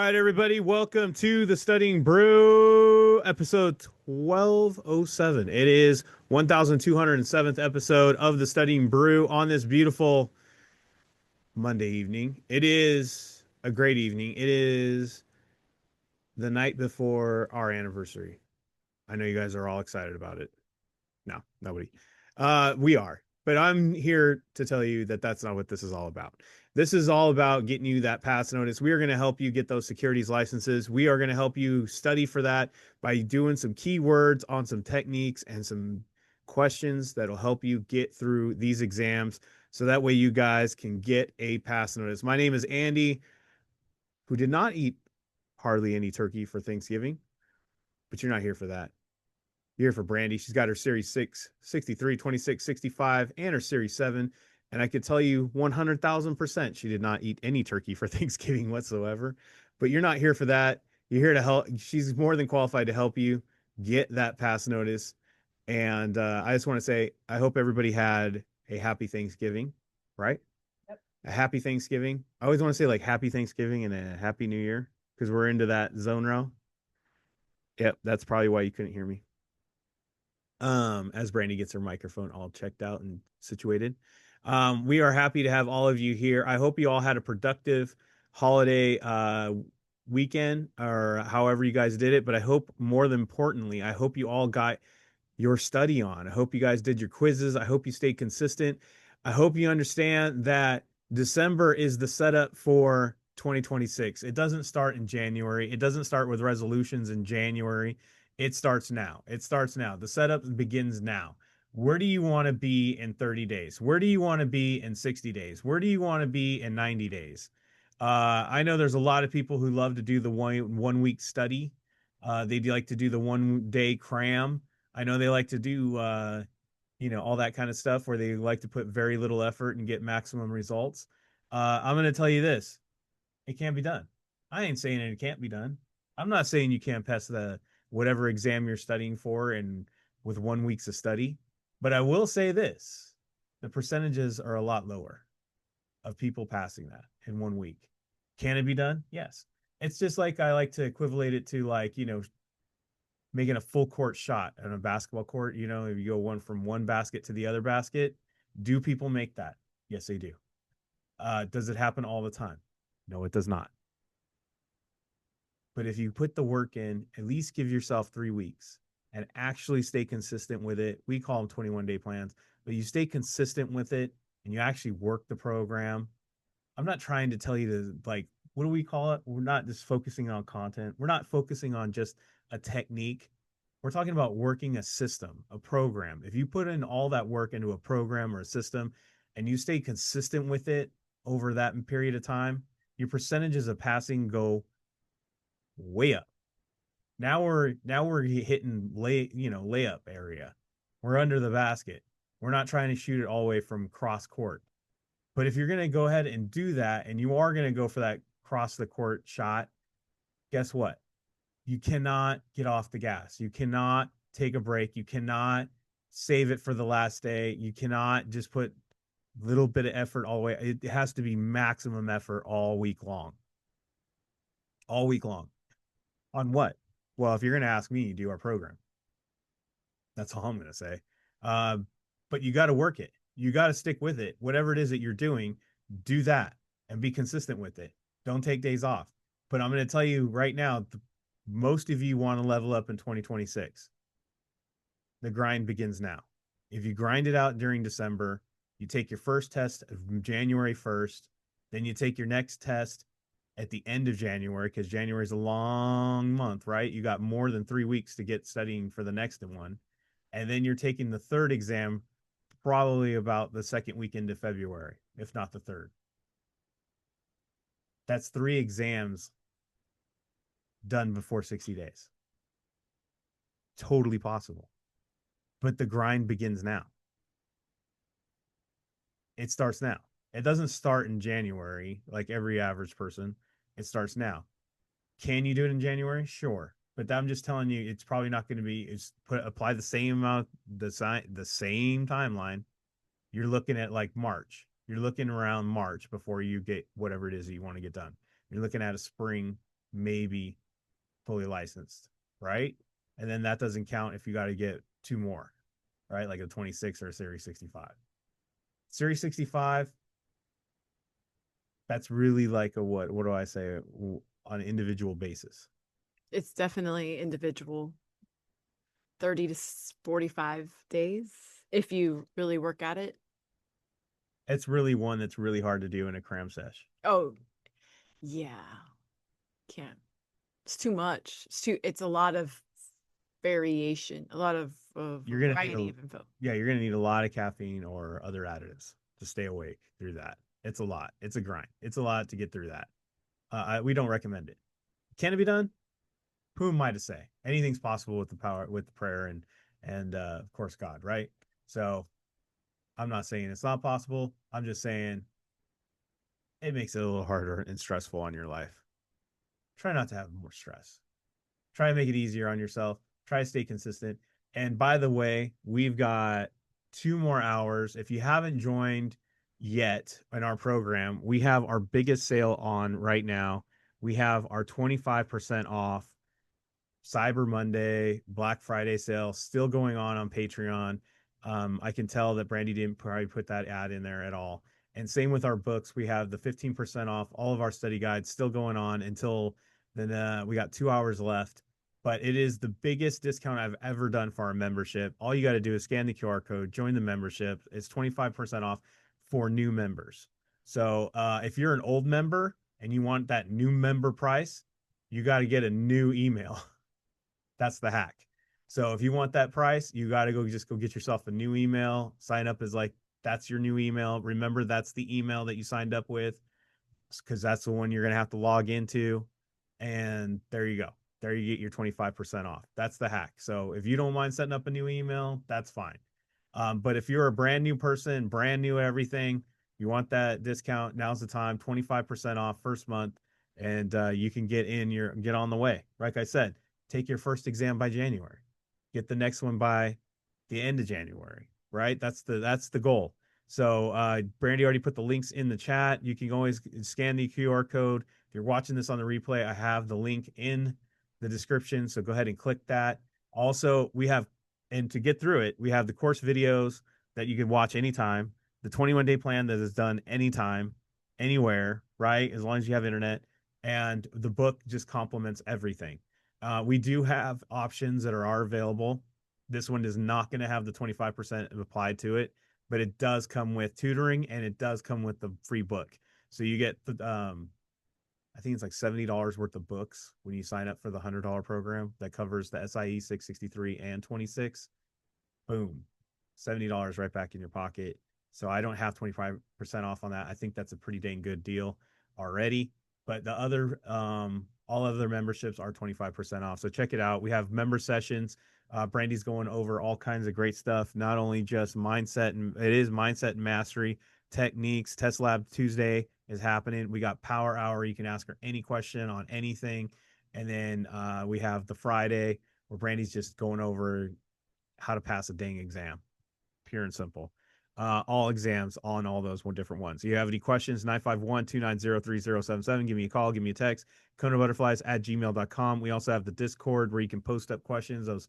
right, everybody, welcome to the Studying Brew episode 1207. It is 1207th episode of the Studying Brew on this beautiful Monday evening. It is a great evening. It is the night before our anniversary. I know you guys are all excited about it. No, nobody. We are, but I'm here to tell you that that's not what this is all about. This is all about getting you that pass notice. We are going to help you get those securities licenses. We are going to help you study for that by doing some keywords on some techniques and some questions that'll help you get through these exams. So that way you guys can get a pass notice. My name is Andy, who did not eat hardly any turkey for Thanksgiving, but you're not here for that. You're here for Brandy. She's got her Series 6, 63, 26, 65, and her Series 7. And I could tell you 100,000% she did not eat any turkey for Thanksgiving whatsoever. But you're not here for that. You're here to help. She's more than qualified to help you get that pass notice. And I just want to say, I hope everybody had a happy Thanksgiving, right? Yep. A happy Thanksgiving. I always want to say like happy Thanksgiving and a happy New Year because we're into that zone now. Yep, that's probably why you couldn't hear me. As Brandy gets her microphone all checked out and situated. We are happy to have all of you here. I hope you all had a productive holiday weekend or however you guys did it. But I hope more than importantly, I hope you all got your study on. I hope you guys did your quizzes. I hope you stayed consistent. I hope you understand that December is the setup for 2026. It doesn't start in January. It doesn't start with resolutions in January. It starts now. It starts now. The setup begins now. Where do you want to be in 30 days? Where do you want to be in 60 days? Where do you want to be in 90 days? I know there's a lot of people who love to do the one week study. They like to do the 1 day cram. I know they like to do all that kind of stuff where they like to put very little effort and get maximum results. I'm going to tell you this. It can't be done. I ain't saying it can't be done. I'm not saying you can't pass the whatever exam you're studying for and with 1 week's of study, but I will say this. The percentages are a lot lower of people passing that in 1 week. Can it be done? Yes. It's just like I like to equivalent it to like, making a full court shot on a basketball court. If you go one from one basket to the other basket, do people make that? Yes, they do. Does it happen all the time? No, it does not. But if you put the work in, at least give yourself 3 weeks and actually stay consistent with it. We call them 21-day plans, but you stay consistent with it and you actually work the program. I'm not trying to tell you to like, what do we call it? We're not just focusing on content. We're not focusing on just a technique. We're talking about working a system, a program. If you put in all that work into a program or a system and you stay consistent with it over that period of time, your percentages of passing go way up. Now we're hitting layup area. We're under the basket. We're not trying to shoot it all the way from cross court. But if you're going to go ahead and do that and you are going to go for that cross the court shot, guess what? You cannot get off the gas. You cannot take a break. You cannot save it for the last day. You cannot just put a little bit of effort all the way. It has to be maximum effort all week long. All week long. On what? Well, if you're going to ask me, do our program. That's all I'm going to say. But you got to work it. You got to stick with it. Whatever it is that you're doing, do that and be consistent with it. Don't take days off. But I'm going to tell you right now, most of you want to level up in 2026. The grind begins now. If you grind it out during December, you take your first test of January 1st, then you take your next test at the end of January, because January is a long month, right? You got more than 3 weeks to get studying for the next one. And then you're taking the third exam probably about the second weekend of February, if not the third. That's 3 exams done before 60 days. Totally possible. But the grind begins now. It starts now. It doesn't start in January like every average person. It starts now. Can you do it in January? Sure. But I'm just telling you, it's probably not going to be. Apply the same amount, the same timeline. You're looking at like March. You're looking around March before you get whatever it is that you want to get done. You're looking at a spring maybe fully licensed, right? And then that doesn't count if you got to get two more, right? Like a 26 or a Series 65. Series 65, that's really like a what do I say, on an individual basis. It's definitely individual. 30 to 45 days if you really work at it. It's really one that's really hard to do in a cram sesh. Oh, yeah. Can't. It's too much. It's a lot of variation, a lot of You're gonna need variety a of info. Yeah, you're gonna need a lot of caffeine or other additives to stay awake through that. It's a lot. It's a grind. It's a lot to get through that. We don't recommend it. Can it be done? Who am I to say? Anything's possible with the power, with the prayer, and of course God, right? So I'm not saying it's not possible. I'm just saying it makes it a little harder and stressful on your life. Try not to have more stress. Try to make it easier on yourself. Try to stay consistent. And by the way, we've got 2 more hours. If you haven't joined yet in our program, we have our biggest sale on right now. We have our 25% off Cyber Monday, Black Friday sale still going on Patreon. I can tell that Brandy didn't probably put that ad in there at all. And same with our books. We have the 15% off all of our study guides still going on until then. We got 2 hours left, but it is the biggest discount I've ever done for our membership. All you got to do is scan the QR code, join the membership. It's 25% off for new members. So if you're an old member and you want that new member price, you got to get a new email. That's the hack. So if you want that price, you got to go get yourself a new email. Sign up as like that's your new email. Remember that's the email that you signed up with because that's the one you're gonna have to log into. And there you go. There you get your 25% off. That's the hack. So if you don't mind setting up a new email, that's fine. But if you're a brand new person, brand new everything, you want that discount, now's the time, 25% off first month, and you can get on the way. Like I said, take your first exam by January. Get the next one by the end of January, right? That's the goal. So Brandy already put the links in the chat. You can always scan the QR code. If you're watching this on the replay, I have the link in the description. So go ahead and click that. Also, and to get through it, we have the course videos that you can watch anytime, the 21-day plan that is done anytime, anywhere, right? As long as you have internet. And the book just complements everything. We do have options that are available. This one is not going to have the 25% applied to it, but it does come with tutoring and it does come with the free book. So you get I think it's like $70 worth of books when you sign up for the $100 program that covers the SIE 663 and 26. Boom, $70 right back in your pocket. So I don't have 25% off on that. I think that's a pretty dang good deal already. But the other, all other memberships are 25% off. So check it out. We have member sessions. Brandy's going over all kinds of great stuff, not only just mindset, and it is mindset and mastery techniques. Test Lab Tuesday is happening. We got Power Hour. You can ask her any question on anything. And then we have the Friday where Brandy's just going over how to pass a dang exam, pure and simple. All exams on all those different ones. If you have any questions, 951-290-3077. Give me a call, give me a text. KonaButterflyz@gmail.com. We also have the Discord where you can post up questions. Those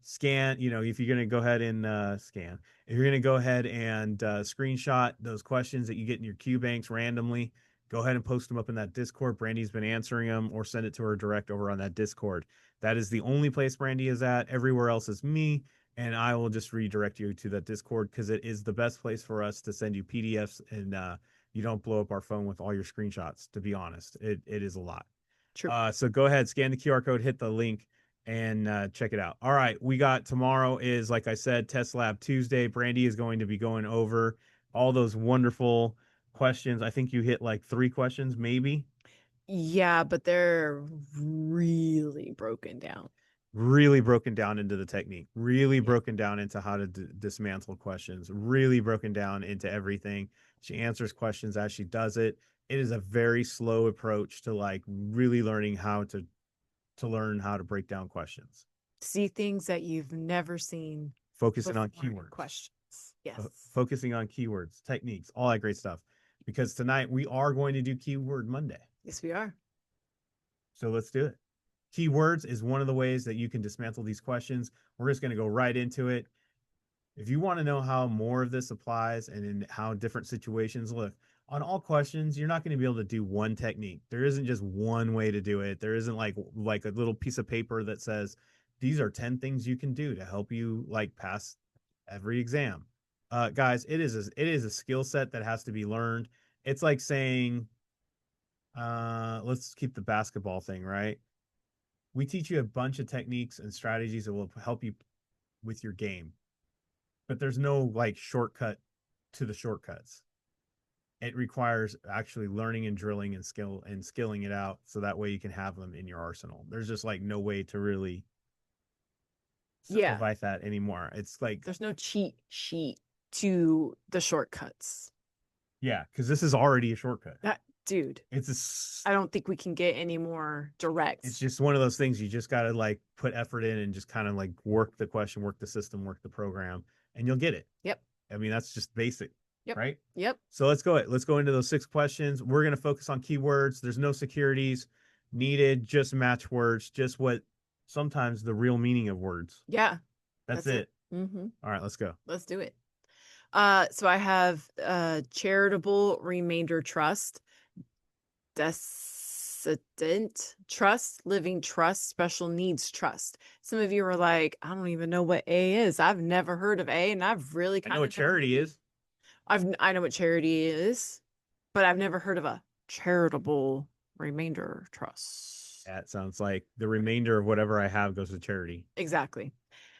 if you're going to go ahead and if you're going to go ahead and screenshot those questions that you get in your Q banks randomly, go ahead and post them up in that Discord. Brandy's been answering them, or send it to her direct over on that Discord. That is the only place Brandy is at. Everywhere else is me, and I will just redirect you to that Discord because it is the best place for us to send you PDFs, and you don't blow up our phone with all your screenshots. To be honest, it is a lot. True. So go ahead, scan the QR code, hit the link, and check it out. All right, we got tomorrow is, like I said, Test Lab Tuesday. Brandy is going to be going over all those wonderful questions. I think you hit like 3 questions, maybe. Yeah, but they're really broken down. Really broken down into the technique, really Yeah. broken down into how to dismantle questions, really broken down into everything. She answers questions as she does it. It is a very slow approach to like really learning how to learn how to break down questions. See things that you've never seen Focusing on before in keywords, questions. Yes. focusing on keywords, techniques, all that great stuff. Because tonight we are going to do Keyword Monday. Yes, we are. So let's do it. Keywords is one of the ways that you can dismantle these questions. We're just going to go right into it. If you want to know how more of this applies and in how different situations look, on all questions, you're not going to be able to do one technique. There isn't just one way to do it. There isn't like a little piece of paper that says these are 10 things you can do to help you like pass every exam. Guys, it is a skill set that has to be learned. It's like saying let's keep the basketball thing, right? We teach you a bunch of techniques and strategies that will help you with your game, but there's no like shortcut to the shortcuts. It requires actually learning and drilling and skilling it out so that way you can have them in your arsenal. There's just like no way to really Yeah. simplify that anymore. It's like, There's no cheat sheet to the shortcuts. yeah, because this is already a shortcut. That dude, It's I don't think we can get any more direct. it's just one of those things you just got to like put effort in and just kind of like work the question, work the system, work the program, and you'll get it. Yep. I mean, that's just basic, Yep. right? Yep. So let's go into those 6 questions. We're going to focus on keywords. There's no securities needed, just match words, just what sometimes the real meaning of words. Yeah. That's it. Mm-hmm. All right, let's go. Let's do it. So I have charitable remainder trust, decedent trust, living trust, special needs trust. Some of you are like, I don't even know what A is. I've never heard of A, and I've really I kind know of what charity is. I know what charity is, but I've never heard of a charitable remainder trust. That sounds like the remainder of whatever I have goes to charity. Exactly.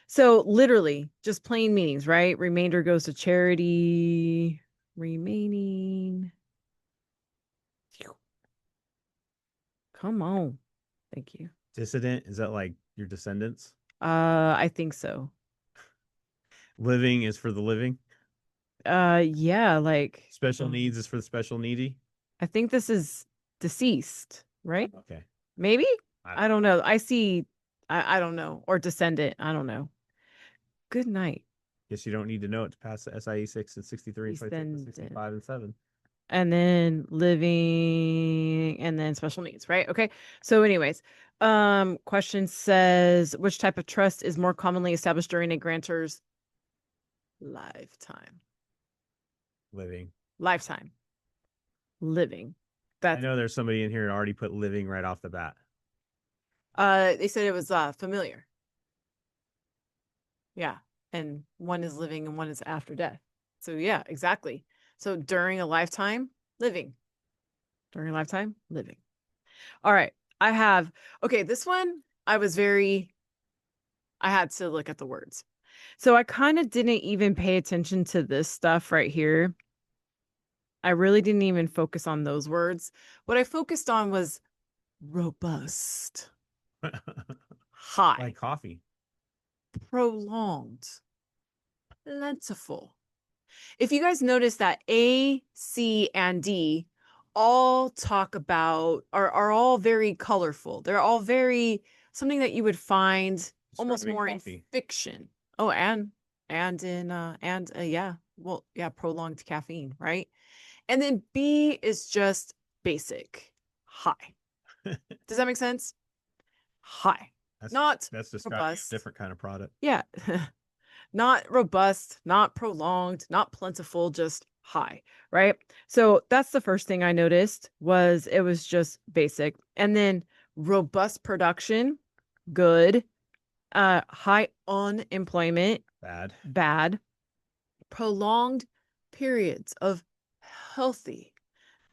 So literally just plain meanings, right? Remainder goes to charity, remaining. Come on. Thank you. Dissident, is that like your descendants? I think so. Living is for the living. Yeah, like Special needs is for the special needy. I think this is deceased, right? Okay. Maybe? I I don't know. I see I don't know. Or descendant. I don't know. Good night. guess you don't need to know it to pass the SIE 6 and 63 and 26 and Descendant. 65 and 7. And then living and then special needs, right? Okay. So anyways, question says which type of trust is more commonly established during a grantor's lifetime? Living. Lifetime. Living. I That's know there's somebody in here who already put living right off the bat. they said it was familiar. Yeah. And one is living and one is after death. So yeah, exactly. So during a lifetime, living. During a lifetime, living. All right. I have, okay, this one I had to look at the words. So I kind of didn't even pay attention to this stuff right here. I really didn't even focus on those words. What I focused on was robust, high, Like coffee. prolonged, plentiful. If you guys notice that A, C, and D all talk about are all very colorful. They're all very something that you would find almost more in fiction. Oh, and in yeah. Well, yeah, prolonged caffeine, right? And then B is just basic, high. Does that make sense? High. Not That's describing robust. a different kind of product. Yeah. Not robust, not prolonged, not plentiful, just high, right? So that's the first thing I noticed was it was just basic. And then robust production, good. High unemployment, bad. Prolonged periods of healthy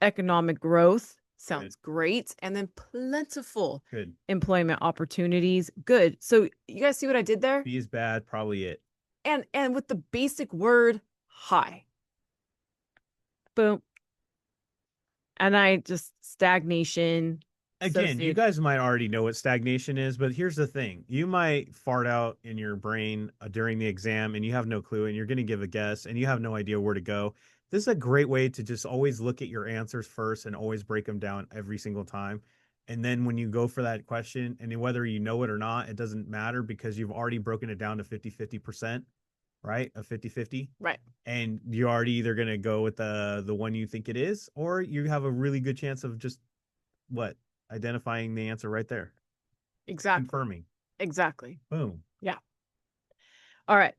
economic growth sounds great. And then plentiful employment opportunities, good. So you guys see what I did there? B is bad, probably it. And with the basic word high. Boom. And I just stagnation. Again, you guys might already know what stagnation is, but here's the thing. You might fart out in your brain during the exam and you have no clue and you're going to give a guess and you have no idea where to go. This is a great way to just always look at your answers first and always break them down every single time. And then when you go for that question, and whether you know it or not, it doesn't matter because you've already broken it down to 50-50%, right? A 50-50. Right. And you're already either going to go with the one you think it is, or you have a really good chance of just what? identifying the answer right there. Exactly. Confirming. Exactly. Boom. Yeah. All right.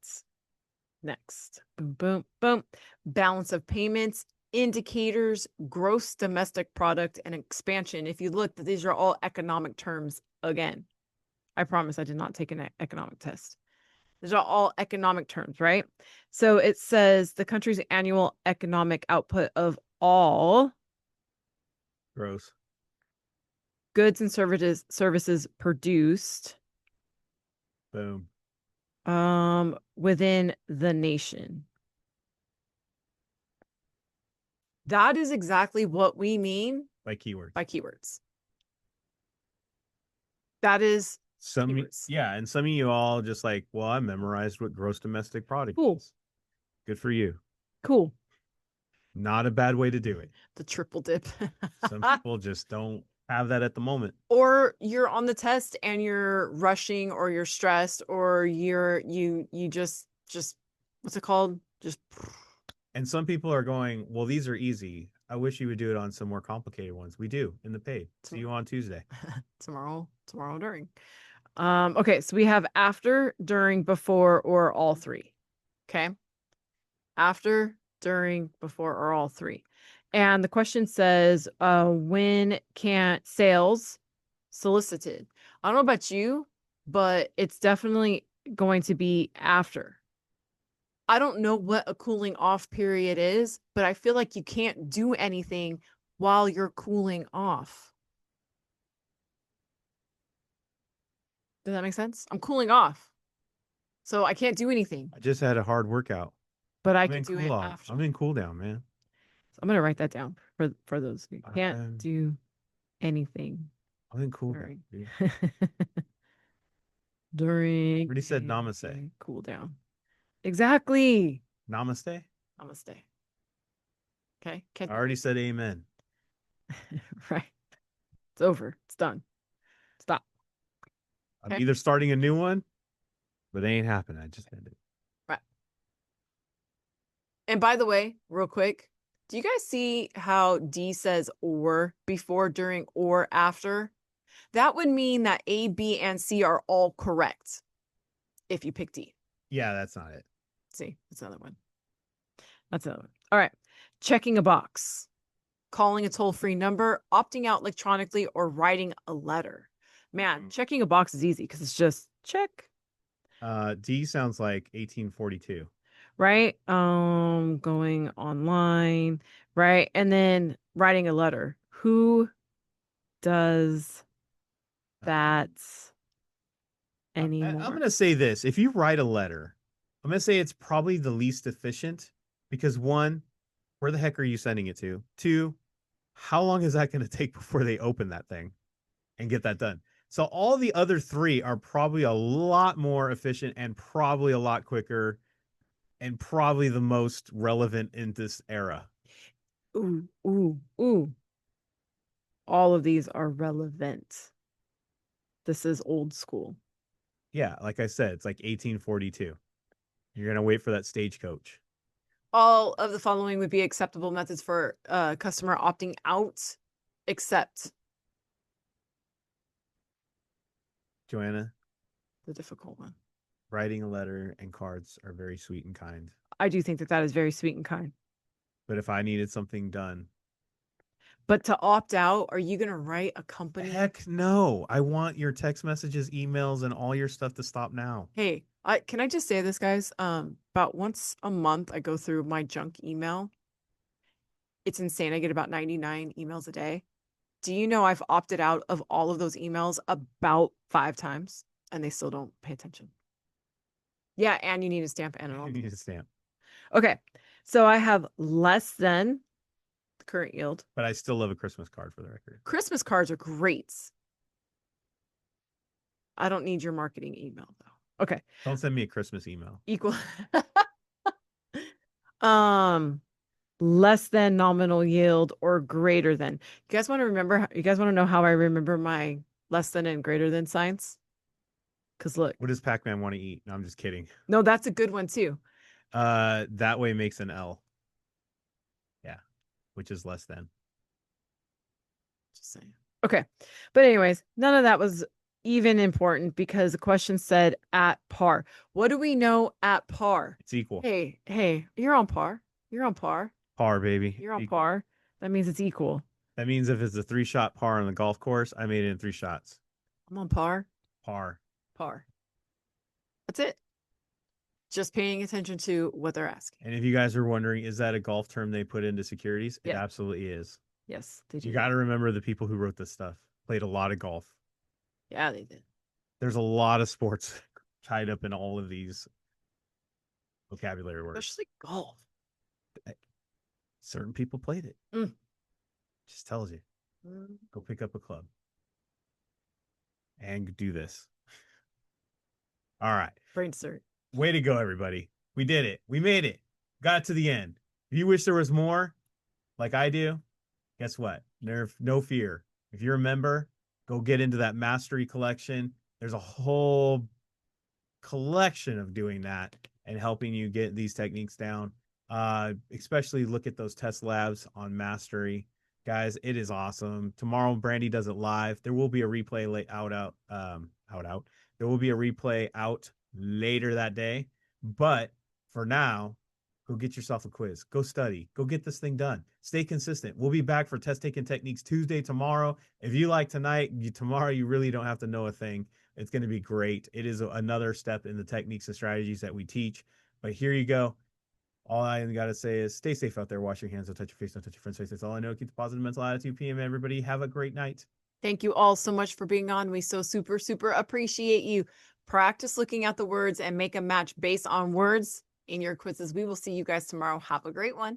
Next. Boom, boom, boom. Balance of payments, indicators, gross domestic product, and expansion. If you look, these are all economic terms again. I promise I did not take an economic test. These are all economic terms, right? So it says the country's annual economic output of all Gross. goods and services produced Boom. within the nation. That is exactly what we mean By keywords. by keywords. That is Some, keywords. yeah, and some of you all just like, well, I memorized what gross domestic product Cool. is. Good for you. Cool. Not a bad way to do it. The triple dip. Some people just don't have that at the moment. Or you're on the test and you're rushing or you're stressed or you just what's it called? Just And some people are going, well, these are easy. I wish you would do it on some more complicated ones. We do in the paid. See you on Tuesday. tomorrow during. Okay, so we have after, during, before, or all three. Okay. After, during, before, or all three. And the question says, when can sales solicited? I don't know about you, but it's definitely going to be after. I don't know what a cooling off period is, but I feel like you can't do anything while you're cooling off. Does that make sense? I'm cooling off. So I can't do anything, I just had a hard workout. but I I'm can in do cool it off. after. I'm in cool down, man. So I'm gonna write that down for those who can't I'm, do anything I'm in cool during down. Dude. during Already said a namaste. cool down. Exactly. Namaste? Namaste. Okay. I already said amen. Right. It's over. It's done. Stop. I'm Okay. either starting a new one, but it ain't happening. I just ended. Right. And by the way, real quick, do you guys see how D says or before, during, or after? That would mean that A, B, and C are all correct if you pick D. Yeah, that's not it. See, that's another one. That's another one. All right. Checking a box, calling a toll-free number, opting out electronically, or writing a letter. Man, checking a box is easy because it's just check. D sounds like 1842. Right? Going online, right? And then writing a letter. Who does that anymore? I'm going to say this. If you write a letter, I'm going to say it's probably the least efficient because one, where the heck are you sending it to? Two, how long is that going to take before they open that thing and get that done? So all the other three are probably a lot more efficient and probably a lot quicker and probably the most relevant in this era. Ooh, ooh, ooh. All of these are relevant. This is old school. Yeah, like I said, it's like 1842. You're going to wait for that stagecoach. All of the following would be acceptable methods for customer opting out, except Joanna, the difficult one. writing a letter and cards are very sweet and kind. I do think that that is very sweet and kind. But if I needed something done, But to opt out, are you going to write a company? heck no. I want your text messages, emails, and all your stuff to stop now. Hey, can I just say this, guys? About once a month, I go through my junk email. It's insane. I get about 99 emails a day. Do you know I've opted out of all of those emails about 5 times and they still don't pay attention? Yeah, and you need a stamp and an You envelope. need a stamp. Okay, so I have less than the current yield. But I still love a Christmas card for the record. Christmas cards are great. I don't need your marketing email though. Okay. Don't send me a Christmas email. Equal. um less than nominal yield or greater than. You guys want to remember? You guys want to know how I remember my less than and greater than signs? Because look, What does Pac-Man want to eat? No, I'm just kidding. no, that's a good one too. That way makes an L. Yeah, which is less than. Just saying. Okay. But anyways, none of that was even important because the question said at par. What do we know at par? It's equal. Hey, you're on par. You're on par. Par, baby. You're on par. That means it's equal. That means if it's a 3-shot par on the golf course, I made it in 3 shots. I'm on par. Par. Par. That's it. Just paying attention to what they're asking. And if you guys are wondering, is that a golf term they put into securities? It Yeah. absolutely is. Yes, they do. You got to remember the people who wrote this stuff played a lot of golf. Yeah, they did. There's a lot of sports tied up in all of these vocabulary words. Especially golf. Certain people played it. Just tells you. Go pick up a club and do this. All right. Brain cert. Way to go, everybody. We did it. We made it. Got to the end. If you wish there was more, like I do, guess what? There's no fear. If you're a member, go get into that mastery collection. There's a whole collection of doing that and helping you get these techniques down. Especially look at those test labs on mastery. Guys, it is awesome. Tomorrow, Brandy does it live. There will be a replay out. There will be a replay out later that day. But for now, go get yourself a quiz. Go study. Go get this thing done. Stay consistent. We'll be back for test taking techniques Tuesday tomorrow. If you like tonight, tomorrow you really don't have to know a thing. It's going to be great. It is another step in the techniques and strategies that we teach. But here you go. All I got to say is stay safe out there. Wash your hands. Don't touch your face. Don't touch your friend's face. That's all I know. Keep the positive mental attitude. PM, everybody. Have a great night. Thank you all so much for being on. We so super appreciate you. Practice looking at the words and make a match based on words in your quizzes. We will see you guys tomorrow. Have a great one.